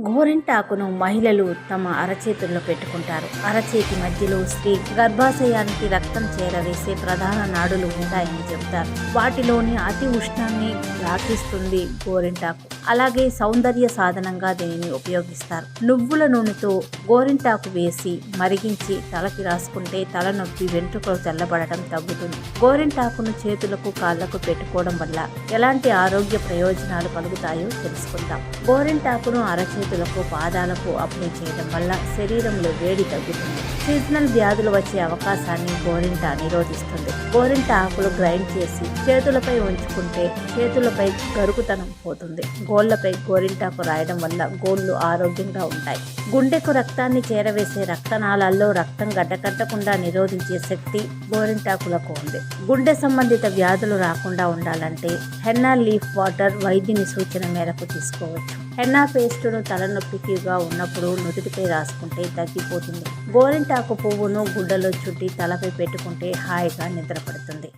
గోరింటాకును మహిళలు తమ అరచేతుల్లో పెట్టుకుంటారు. అరచేతి మధ్యలో స్త్రీ గర్భాశయానికి రక్తం చేరవేసే ప్రధాన నాడులు ఉంటాయని చెబుతారు. వాటిలోని అతి ఉష్ణాన్ని లాగిస్తుంది గోరింటాకు. అలాగే సౌందర్య సాధనంగా దీనిని ఉపయోగిస్తారు. నువ్వుల నూనెతో గోరింటాకు వేసి మరిగించి తలకి రాసుకుంటే తలనొప్పి, వెంట్రుకలు తెల్లబడటం తగ్గుతుంది. గోరింటాకును చేతులకు, కాళ్లకు పెట్టుకోవడం వల్ల ఎలాంటి ఆరోగ్య ప్రయోజనాలు కలుగుతాయో తెలుసుకుందాం. గోరింటాకును అరచేతులకు, పాదాలకు అప్లై చేయడం వల్ల శరీరంలో వేడి తగ్గుతుంది. సీజనల్ వ్యాధులు వచ్చే అవకాశాన్ని గోరింట నిరోధిస్తుంది. గోరింట ఆకులు గ్రైండ్ చేసి చేతులపై ఉంచుకుంటే చేతులపై గరుకుతనం పోతుంది. గోళ్లపై గోరింటాకు రాయడం వల్ల గోళ్లు ఆరోగ్యంగా ఉంటాయి. గుండెకు రక్తాన్ని చేరవేసే రక్తనాళాల్లో రక్తం గడ్డకట్టకుండా నిరోధించే శక్తి గోరింటాకులకు ఉంది. గుండె సంబంధిత వ్యాధులు రాకుండా ఉండాలంటే హెన్నా లీఫ్ వాటర్ వైద్యుని సూచన మేరకు తీసుకోవచ్చు. హెన్నా పేస్టును తలనొప్పిగా ఉన్నప్పుడు నుదుటిపై రాసుకుంటే తగ్గిపోతుంది. గోరింటాకు పువ్వును గుడ్డలో చుట్టి తలపై పెట్టుకుంటే హాయిగా నిద్రపడుతుంది.